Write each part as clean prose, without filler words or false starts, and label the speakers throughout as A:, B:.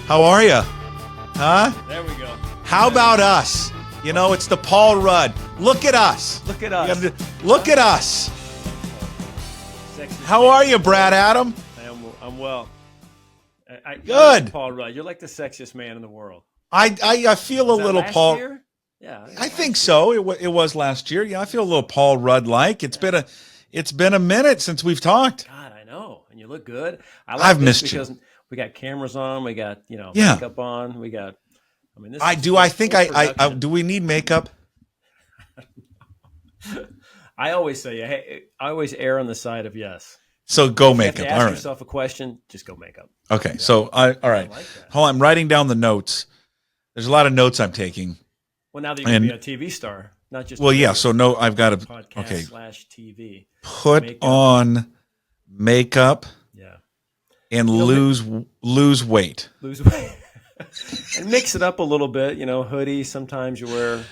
A: How are you? Huh?
B: There we go.
A: How about us? You know, it's the Paul Rudd. Look at us.
B: Look at us.
A: Look at us.
B: Sexy
A: How are you, Brad Adam?
B: I'm well.
A: Good.
B: Paul Rudd, you're like the sexiest man in the world.
A: I feel a
B: Was that
A: little
B: last
A: Paul.
B: year? Yeah.
A: I think so. It was last year. Yeah, I feel a little Paul Rudd-like. It's been a minute since we've talked.
B: God, I know. And you look good.
A: I've missed you.
B: Because we got cameras on. We got
A: Yeah.
B: makeup on. We got. I mean, this.
A: I
B: is
A: do.
B: full-
A: I think
B: full
A: I
B: production.
A: do. We need makeup.
B: I always say, hey, I always err on the side of yes.
A: So go
B: If you have
A: makeup.
B: to
A: All
B: ask
A: right.
B: yourself a question, just go makeup.
A: Okay. So all right.
B: I like that.
A: Hold on. I'm writing down the notes. There's a lot of notes I'm taking.
B: Well, now that you're going to be a TV star, not just
A: Well, yeah. So no, I've got to
B: podcast / TV.
A: put
B: Makeup.
A: on makeup
B: Yeah.
A: and lose weight.
B: Lose weight. And mix it up a little bit, hoodie. Sometimes you wear,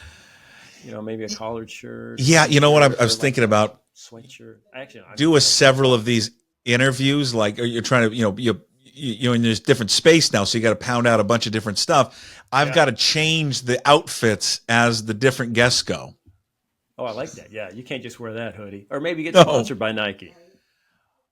B: maybe a collared shirt.
A: Yeah, you know what I was
B: like
A: thinking about?
B: Sweatshirt. Actually,
A: Do several of these interviews, like you're trying to, you and there's different space now, so you got to pound out a bunch of different stuff. I've got to change the outfits as the different guests go.
B: Oh, I like that. Yeah, you can't just wear that hoodie, or maybe get
A: No.
B: sponsored by Nike.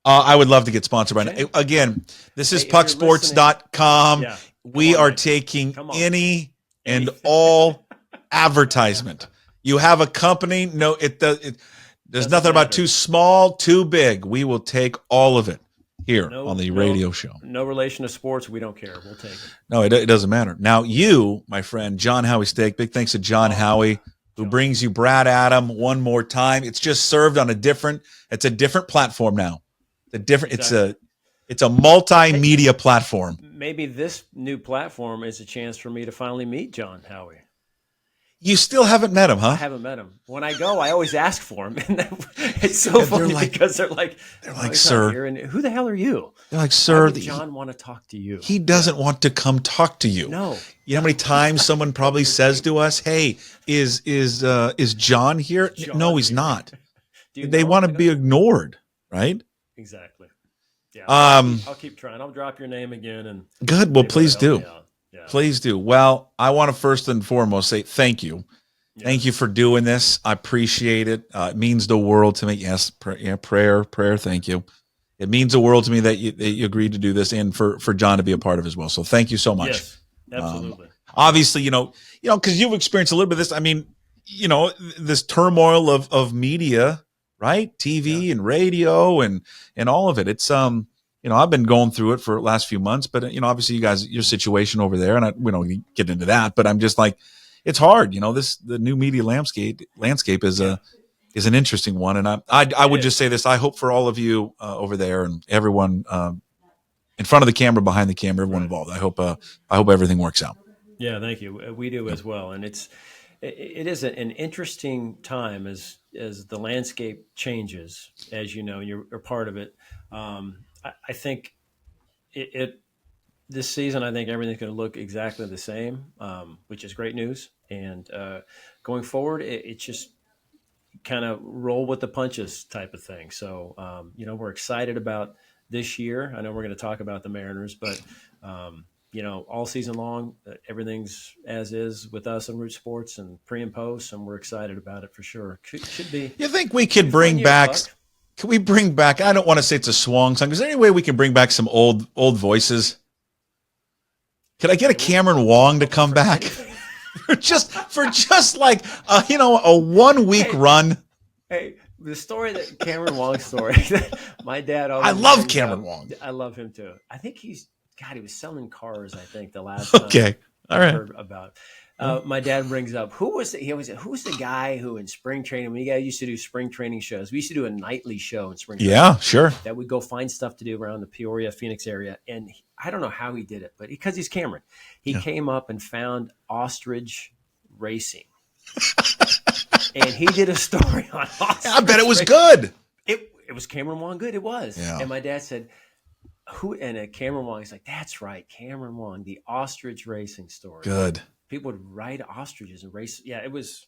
A: I would love to get sponsored by.
B: Okay.
A: Again, this is
B: Hey, if you're
A: pucksports.com.
B: Yeah.
A: We
B: on,
A: are
B: Nike.
A: taking
B: Come on.
A: any and
B: Anything.
A: all advertisement. You have a company, no, there's
B: Doesn't
A: nothing about
B: matter.
A: too small, too big. We will take all of it here
B: No-
A: on the
B: no-
A: radio show.
B: No relation to sports. We don't care. We'll take it.
A: No, it doesn't matter. Now, you, my friend, John Howie Steak, big thanks to John Howie, who brings you Brad Adam one more time. It's just served on a different platform now. It's a multimedia platform.
B: Maybe this new platform is a chance for me to finally meet John Howie.
A: You still haven't met him,
B: I
A: huh?
B: haven't met him. When I go, I always ask for him, and it's so funny because they're like,
A: like,
B: "Oh, he's
A: "Sir."
B: not here," and who the hell are you?
A: They're like,
B: Why
A: sir,
B: would John want to talk to you?
A: he doesn't want to come talk to you.
B: No.
A: You know how many times someone probably says to us, "Hey, is John here?"
B: John
A: No, he's
B: here.
A: not.
B: Do you
A: They
B: know
A: want
B: him?
A: to be ignored, right?
B: Exactly. Yeah.
A: Um,
B: I'll keep trying. I'll drop your name again and
A: Good. Well,
B: maybe
A: please
B: it'll help
A: do.
B: me out. Yeah.
A: Please do. Well, I want to first and foremost say thank you.
B: Yeah.
A: Thank you for doing this. I appreciate it. It means the world to me. Yes, prayer. Thank you. It means the world to me that you agreed to do this, and for John to be a part of as well. So thank you so much.
B: Yes. Absolutely.
A: Obviously, because you've experienced a little bit of this. I mean, this turmoil of media, right? TV and radio and all of it. It's I've been going through it for the last few months, but obviously you guys, your situation over there, and we don't get into that, but I'm just like, it's hard. The new media landscape is is an interesting one, and I would just say this: I hope for all of you over there and everyone in front of the camera, behind the camera, everyone involved. I hope everything works out.
B: Yeah, thank you. We do as well, and it is an interesting time as the landscape changes. As you know, you're a part of it. I think this season, I think everything's going to look exactly the same, which is great news. And going forward, it's just kind of roll with the punches type of thing. So, we're excited about this year. I know we're going to talk about the Mariners, but, all season long, everything's as is with us on Root Sports and pre and post, and we're excited about it for sure. Should be.
A: You think we could bring back?
B: Buck.
A: Can we bring back? I don't want to say it's a swan song. Is there any way we can bring back some old voices? Could I get a Cameron Wong to come back for just like a 1 week run?
B: Hey, the story that Cameron Wong's story. My dad always
A: I love
B: brings
A: Cameron
B: up-
A: Wong.
B: I love him too. I think he was selling cars. I think the last time
A: Okay, all
B: I
A: right.
B: heard about. My dad brings up who was the guy who in spring training, when you guys used to do spring training shows, we used to do a nightly show in spring training.
A: Yeah, sure.
B: That would go find stuff to do around the Peoria, Phoenix area. And I don't know how he did it, but because he's Cameron, he came up and found ostrich racing. And he did a story on ostrich
A: I bet it was
B: racing.
A: good.
B: It was Cameron Wong good. It was.
A: Yeah.
B: And my dad said, who? And Cameron Wong, he's like, that's right. Cameron Wong, the ostrich racing story.
A: Good.
B: People would ride ostriches and race. Yeah, that was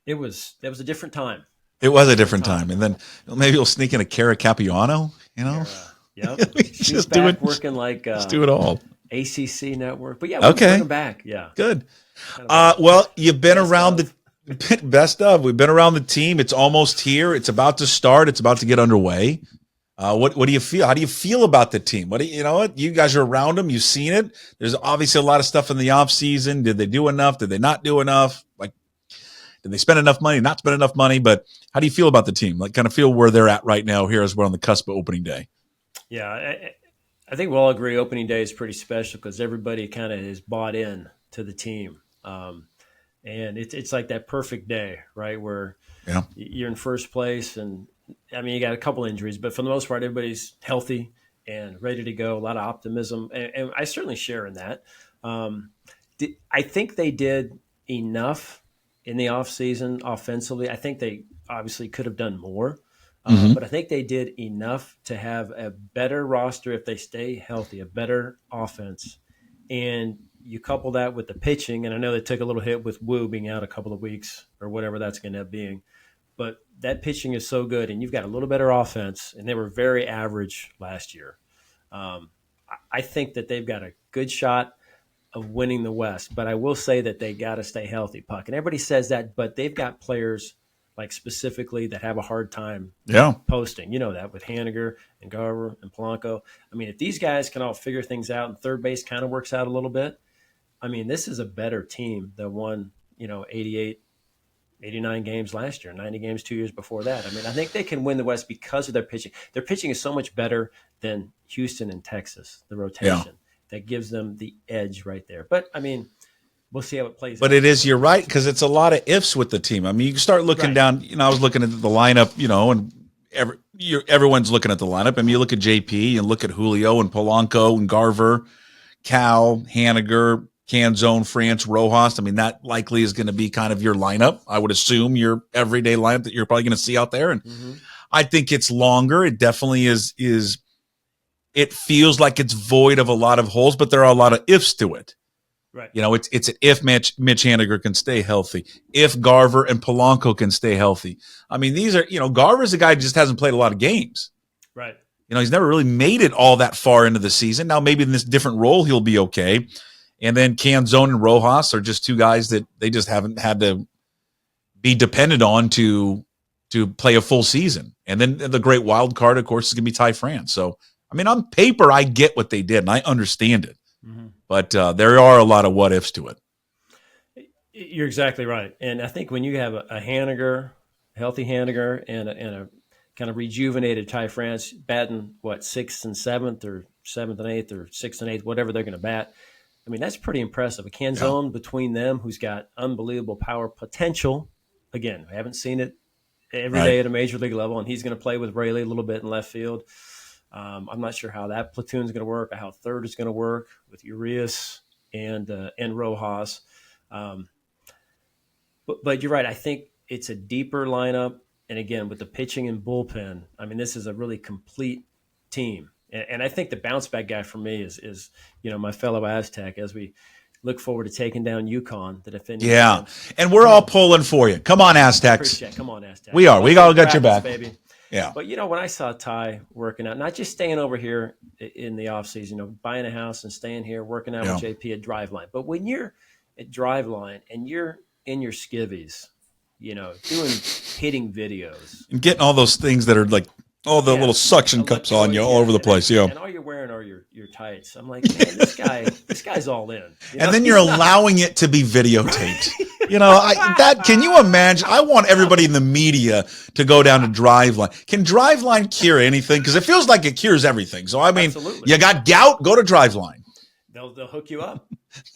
B: a different time.
A: It was a different time, and then maybe we'll sneak in a Cara Capuano.
B: Yep.
A: We
B: She's
A: just do
B: back
A: it.
B: working like
A: Let's do it all.
B: ACC network. But yeah, we can bring
A: Okay,
B: them back. Yeah.
A: good.
B: Kind of a
A: Well, you've been
B: best
A: around
B: of.
A: the best of. We've been around the team. It's almost here. It's about to start. It's about to get underway. What do you feel? How do you feel about the team? What do you know? What you guys are around them. You've seen it. There's obviously a lot of stuff in the off season. Did they do enough? Did they not do enough? Like, did they spend enough money? Not spend enough money? But how do you feel about the team? Like, kind of feel where they're at right now here as we're on the cusp of opening day.
B: Yeah, I think we'll all agree opening day is pretty special because everybody kind of is bought in to the team. And it's like that perfect day, right? Where
A: Yeah,
B: you're in first place. And I mean, you got a couple injuries, but for the most part, everybody's healthy and ready to go. A lot of optimism. And I certainly share in that. I think they did enough in the offseason offensively. I think they obviously could have done more.
A: mm-hmm.
B: But I think they did enough to have a better roster if they stay healthy, a better offense. And you couple that with the pitching, and I know they took a little hit with Wu being out a couple of weeks or whatever that's going to end up being. But that pitching is so good, and you've got a little better offense, and they were very average last year. I think that they've got a good shot of winning the West, but I will say that they got to stay healthy, Puck. And everybody says that, but they've got players – like specifically that have a hard time posting. You know that with Haniger and Garver and Polanco. I mean, if these guys can all figure things out and third base kind of works out a little bit, I mean, this is a better team that won, 88, 89 games last year, 90 games 2 years before that. I mean, I think they can win the West because of their pitching. Their pitching is so much better than Houston and Texas, the rotation. Yeah. That gives them the edge right there. But, I mean, we'll see how it plays
A: But
B: out.
A: it is, you're right, because it's a lot of ifs with the team. I mean, you start looking down, I was looking at the lineup, and everyone's looking at the lineup. I mean, you look at JP and look at Julio and Polanco and Garver, Cal, Haniger, Canzone, France, Rojas. I mean, that likely is going to be kind of your lineup. I would assume your everyday lineup that you're probably going to see out there. And I think it's longer. It definitely is. It feels like it's void of a lot of holes, but there are a lot of ifs to it.
B: Right.
A: It's an if Mitch Haniger can stay healthy, if Garver and Polanco can stay healthy. I mean, these are, Garver's a guy who just hasn't played a lot of games.
B: Right.
A: He's never really made it all that far into the season. Now, maybe in this different role, he'll be okay. And then Canzone and Rojas are just two guys that they just haven't had to be dependent on to play a full season. And then the great wild card, of course, is going to be Ty France. So, I mean, on paper, I get what they did, and I understand it. But there are a lot of what ifs to it.
B: You're exactly right. And I think when you have a Haniger, healthy Haniger, and a kind of rejuvenated Ty France batting, 6th and 7th or 7th and 8th or 6th and 8th, whatever they're going to bat, I mean, that's pretty impressive. A Canzone between them who's got unbelievable power potential. Again, I haven't seen it every day at a major league level, and he's going to play with Rayleigh a little bit in left field. I'm not sure how that platoon is going to work, or how third is going to work with Urias and Rojas. But you're right. I think it's a deeper lineup. And again, with the pitching and bullpen, I mean, this is a really complete team. And I think the bounce back guy for me is my fellow Aztec as we look forward to taking down UConn. The defending champs.
A: And we're all pulling for you. Come on, Aztecs.
B: Come on, Aztecs.
A: We are. We all got your back,
B: baby.
A: Yeah.
B: But, when I saw Ty working out, not just staying over here in the offseason, buying a house and staying here, working out with JP at Driveline. But when you're at Driveline and you're in your skivvies, doing hitting videos.
A: And getting all those things that are like all the little suction cups on you all over the place. Yeah.
B: And all you're wearing are your tights. I'm like, man, this guy's all in.
A: And then you're allowing it to be videotaped. Can you imagine? I want everybody in the media to go down to Driveline. Can Driveline cure anything? Because it feels like it cures everything. So, I mean, you got gout, go to Driveline.
B: They'll hook you up.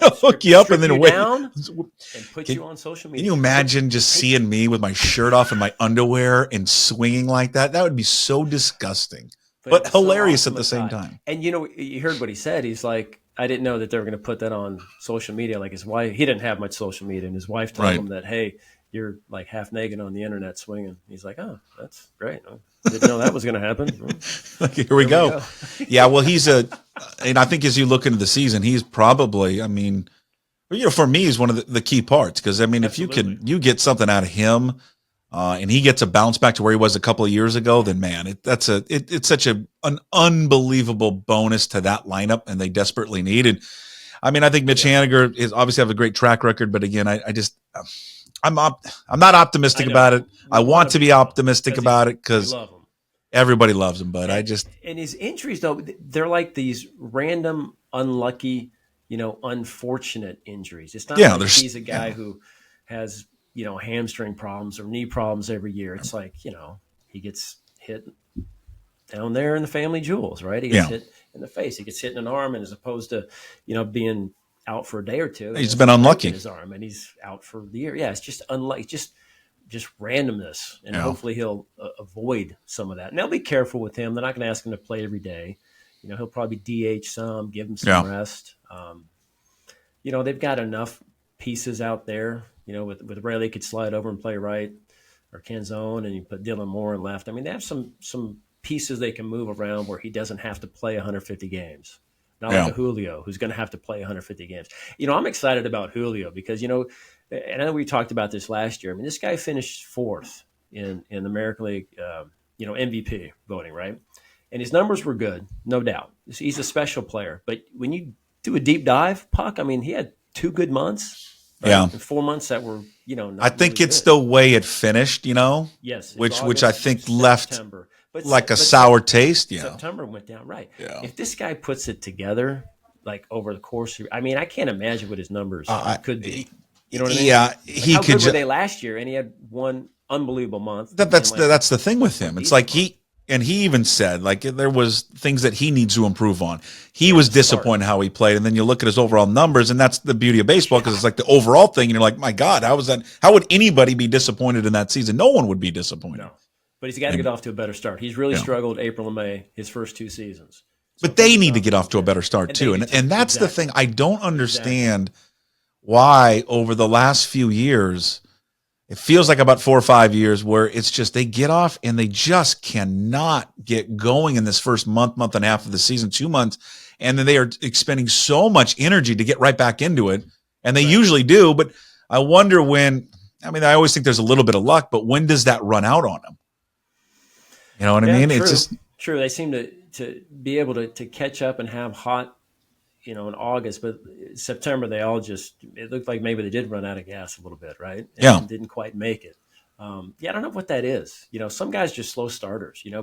A: They'll hook you up and then wait.
B: Down and put you on social media.
A: Can you imagine just seeing me with my shirt off and my underwear and swinging like that? That would be so disgusting, but hilarious at the same time.
B: And you heard what he said. He's like, I didn't know that they were going to put that on social media. Like his wife, he didn't have much social media, and his wife told him that, hey, you're like half naked on the internet swinging. He's like, oh, that's great. I didn't know that was going to happen.
A: Here we go. Yeah, well, and I think as you look into the season, he's probably, for me, he's one of the key parts. Because, if you get something out of him, and he gets a bounce back to where he was a couple of years ago, then man, it's such an unbelievable bonus to that lineup, and they desperately needed. I mean, I think Mitch Haniger is obviously have a great track record, but again, I'm not optimistic about it. I want to be optimistic about it because everybody loves him, but
B: and his injuries though, they're like these random, unlucky, unfortunate injuries. It's not like he's a guy who has hamstring problems or knee problems every year. It's like he gets hit down there in the family jewels, right? He gets hit in the face. He gets hit in an arm, and as opposed to being out for a day or two,
A: he's been unlucky
B: in his arm, and he's out for the year. Yeah, it's just unlucky, just randomness, and hopefully he'll avoid some of that. And they'll be careful with him. They're not going to ask him to play every day. He'll probably DH some, give him some rest. They've got enough pieces out there. With Ray, they could slide over and play right, or Canzone, and you put Dylan Moore in left. I mean, they have some pieces they can move around where he doesn't have to play 150 games. Not like a Julio who's going to have to play 150 games. I'm excited about Julio because, and I know we talked about this last year. I mean, this guy finished fourth in the American League, MVP voting, right? And his numbers were good, no doubt. He's a special player. But when you do a deep dive, Puck, I mean, he had 2 good months. Right?
A: Yeah.
B: And 4 months that were, not
A: I think
B: really
A: it's
B: good.
A: the way it finished,
B: Yes.
A: which
B: August,
A: I think left
B: September.
A: like a sour taste.
B: September went down, right.
A: Yeah.
B: If this guy puts it together, like over the course I can't imagine what his numbers could be. You know what I mean?
A: Yeah.
B: Like how good were they last year? And he had one unbelievable month.
A: That's the thing with him. It's like he even said, like, there was things that he needs to improve on. He was disappointed how he played. And then you look at his overall numbers, and that's the beauty of baseball, because it's like the overall thing. And you're like, my God, how would anybody be disappointed in that season? No one would be disappointed.
B: No. But he's got to get off to a better start. He's really struggled April and May, his first 2 seasons.
A: So but they need to get off to a better start too. And that's the thing. I don't understand why over the last few years, it feels like about 4 or 5 years, where it's just they get off and they just cannot get going in this first month and a half of the season, 2 months. And then they are expending so much energy to get right back into it. And they usually do. But I wonder I always think there's a little bit of luck, but when does that run out on them? You know what I mean?
B: True.
A: It's just
B: true. They seem to be able to catch up and have hot, in August, but September it looked like maybe they did run out of gas a little bit, right? And didn't quite make it. I don't know what that is. Some guys just slow starters. You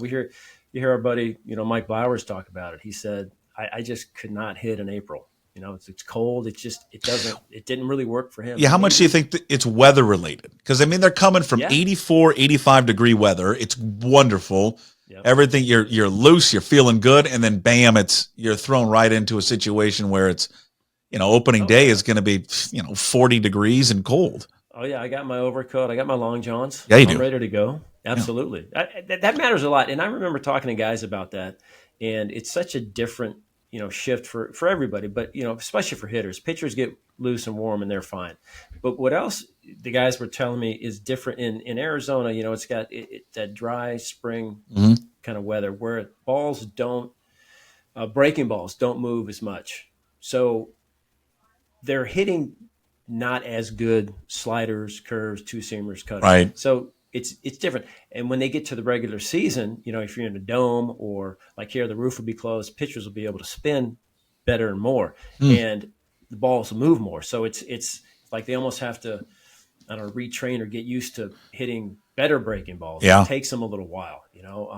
B: hear our buddy, Mike Bowers talk about it. He said, I just could not hit in April. It's cold. It didn't really work for him.
A: Yeah. How much do you think it's weather related? Because they're coming from 84, 85 degree weather. It's wonderful. Yep. Everything you're loose, you're feeling good. And then bam, you're thrown right into a situation where it's, opening day is going to be, 40 degrees and cold.
B: Oh yeah. I got my overcoat. I got my long johns.
A: Yeah,
B: I'm ready to go. Absolutely. Yeah. That matters a lot. And I remember talking to guys about that, and it's such a different, shift for everybody, but, especially for hitters. Pitchers get loose and warm and they're fine. But what else the guys were telling me is different in Arizona, it's got that dry spring kind of weather where breaking balls don't move as much. So they're hitting not as good sliders, curves, 2-seamers, cutters.
A: Right.
B: So it's different. And when they get to the regular season, if you're in a dome or like here, the roof will be closed, pitchers will be able to spin better and more, and the balls will move more. So it's like they almost have to, retrain or get used to hitting better breaking balls.
A: Yeah.
B: It takes them a little while,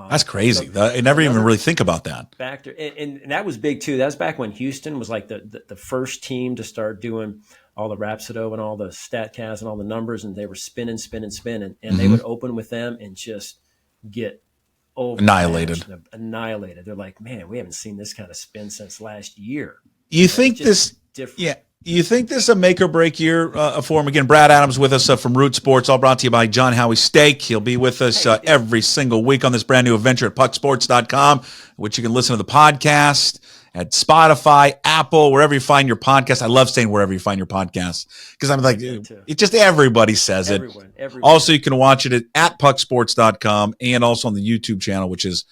A: That's crazy. I never even really think about that.
B: Factor. And that was big too. That was back when Houston was like the first team to start doing all the Rhapsody and all the StatCast and all the numbers, and they were spinning. And they would open with them and just get
A: annihilated.
B: They're like, man, we haven't seen this kind of spin since last year.
A: You think this different? Yeah. You think this is a make or break year for him? Again, Brad Adams with us from Root Sports, all brought to you by John Howie Steak. He'll be with us every single week on this brand new adventure at pucksports.com, which you can listen to the podcast at Spotify, Apple, wherever you find your podcast. I love saying wherever you find your podcast because I'm like, it just everybody says
B: everyone.
A: Also, you can watch it at pucksports.com and also on the YouTube channel, which is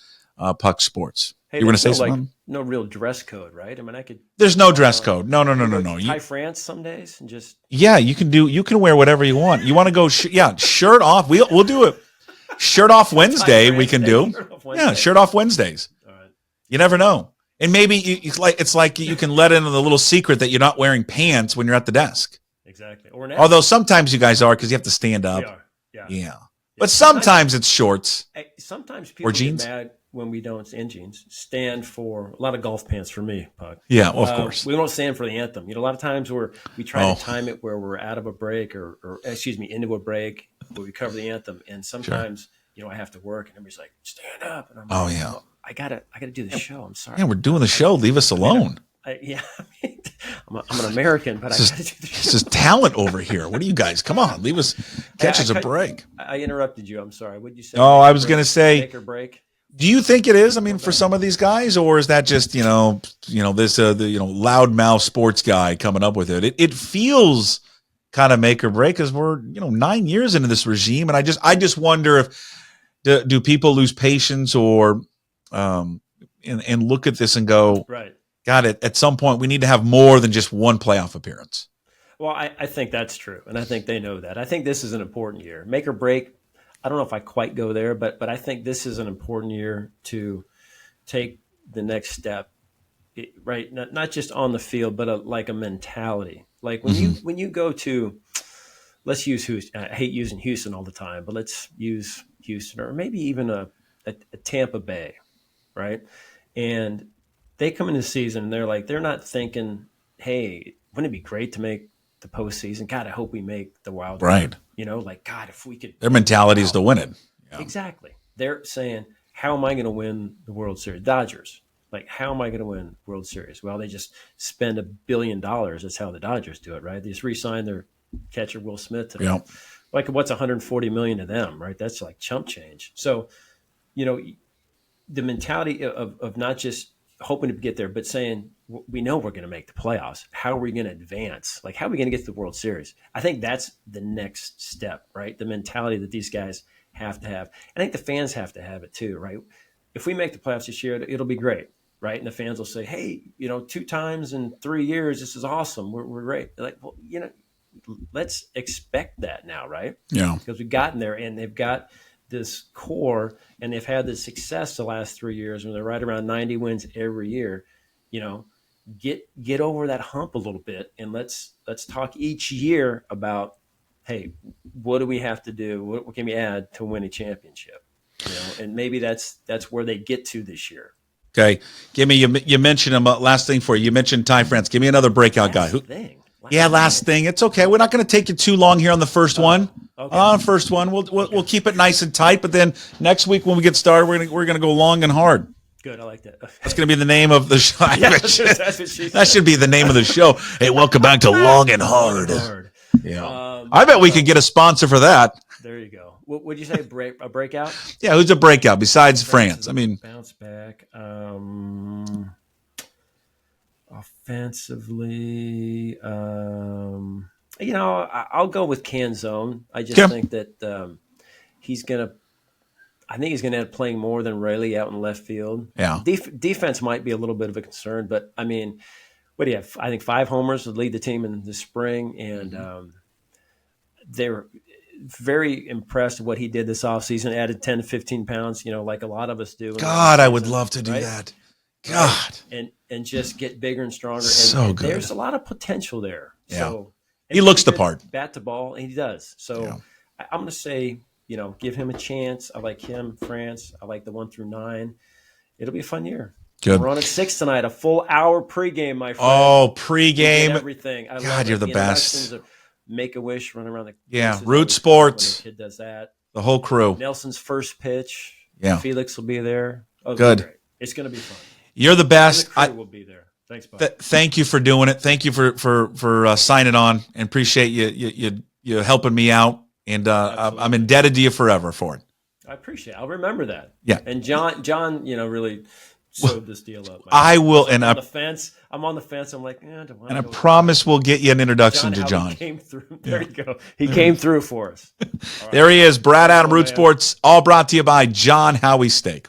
A: Puck Sports.
B: Hey,
A: you were going to say something?
B: no real dress code, right? I mean, I could.
A: There's no dress code. No, no, no, no, no.
B: Thai France some days and just.
A: Yeah, you can wear whatever you want. You want to go, shirt off. We'll do it. Shirt off Wednesday, we can do. Yeah, shirt off Wednesdays.
B: All right.
A: You never know. And maybe it's like you can let in the little secret that you're not wearing pants when you're at the desk.
B: Exactly.
A: Although sometimes you guys are because you have to stand up.
B: We are. Yeah.
A: Yeah. But sometimes it's shorts.
B: Sometimes people
A: or jeans.
B: get mad when we don't, and jeans, stand for a lot of golf pants for me, Puck.
A: Yeah, well, of course.
B: We don't stand for the anthem. A lot of times we try to time it where we're out of a break or into a break where we cover the anthem. And sometimes, I have to work and everybody's like, stand up. And I'm like,
A: yeah.
B: I gotta do the show. I'm sorry.
A: Yeah, we're doing the show. Leave us alone.
B: I'm an American, but I got to do the show.
A: This is talent over here. What do you guys? Come on, leave us. Catch us a break.
B: I interrupted you. I'm sorry. What did you say?
A: Oh, I was going to say.
B: Make or break.
A: Do you think it is? I mean, for some of these guys, or is that just this loudmouth sports guy coming up with it? It feels kind of make or break because we're 9 years into this regime, and I just wonder if do people lose patience or and look at this and go,
B: right.
A: Got it. At some point, we need to have more than just one playoff appearance.
B: Well, I think that's true, and I think they know that. I think this is an important year. Make or break, I don't know if I quite go there, but I think this is an important year to take the next step, right? Not just on the field, but like a mentality. Like when you go to, let's use Houston. I hate using Houston all the time, but let's use Houston or maybe even a Tampa Bay, right? And they come into the season and they're not thinking, hey, wouldn't it be great to make the postseason? God, I hope we make the wild card.
A: Right.
B: God, if we could.
A: Their mentality is to win it.
B: Yeah. Exactly. They're saying, how am I going to win the World Series? Dodgers. Like, how am I going to win World Series? Well, they just spend $1 billion. That's how the Dodgers do it, right? They just re-signed their catcher, Will Smith. To
A: yeah.
B: Like, what's $140 million to them, right? That's like chump change. So, the mentality of not just hoping to get there, but saying, we know we're going to make the playoffs. How are we going to advance? Like, how are we going to get to the World Series? I think that's the next step, right? The mentality that these guys have to have. I think the fans have to have it too, right? If we make the playoffs this year, it'll be great, right? And the fans will say, hey, 2 times in 3 years, this is awesome. We're great. They're like, well, let's expect that now, right?
A: Yeah.
B: Because we've gotten there and they've got this core and they've had this success the last 3 years when they're right around 90 wins every year. Get over that hump a little bit and let's talk each year about, hey, what do we have to do? What can we add to win a championship? And maybe that's where they get to this year.
A: Okay, give me you mentioned him. Last thing for you. You mentioned Ty France. Give me another breakout guy. Last thing. It's okay. We're not going to take you too long here on the first one.
B: Okay.
A: On the first one, we'll keep it nice and tight. But then next week when we get started, we're gonna go long and hard.
B: Good, I like that.
A: That's going to be the name of the show.
B: That's what she said.
A: That should be the name of the show. Hey, welcome back to Long and Hard. Yeah, I bet we could get a sponsor for that.
B: There you go. What would you say? A breakout?
A: Yeah, who's a breakout besides France? I mean,
B: bounce back. Offensively, I'll go with Canzone. I just think that he's going to. I think he's going to end up playing more than Rayleigh out in left field.
A: Yeah.
B: Defense might be a little bit of a concern, but I mean, what do you have? I think 5 homers would lead the team in the spring, and they're very impressed with what he did this offseason, added 10 to 15 pounds, like a lot of us do.
A: God, I would love to do that. God.
B: And just get bigger and stronger.
A: So
B: and
A: good.
B: There's a lot of potential there.
A: Yeah.
B: So,
A: he looks the part.
B: Bat to ball, and he does. So
A: yeah.
B: I'm going to say, give him a chance. I like him, France. I like the 1 through 9. It'll be a fun year.
A: Good.
B: We're on at 6 tonight, a full hour pregame, my friend.
A: Oh, pregame.
B: Everything.
A: God, you're the best.
B: Make-A-Wish, run around the
A: yeah. Root Sports.
B: When the kid does that.
A: The whole crew.
B: Nelson's first pitch.
A: Yeah.
B: Felix will be there.
A: Good.
B: It's going to be fun.
A: You're the best.
B: The crew will be there. Thanks, Bob.
A: Thank you for doing it. Thank you for signing on, and appreciate you helping me out. And I'm indebted to you forever for it.
B: I appreciate it. I'll remember that.
A: Yeah.
B: And John, really sewed this deal up.
A: I will. And
B: I'm on the fence. I'm like,
A: I promise we'll get you an introduction to John.
B: He came through. There you go. He came through for us.
A: There he is. Brad Adam, Root Sports, all brought to you by John Howie Steak.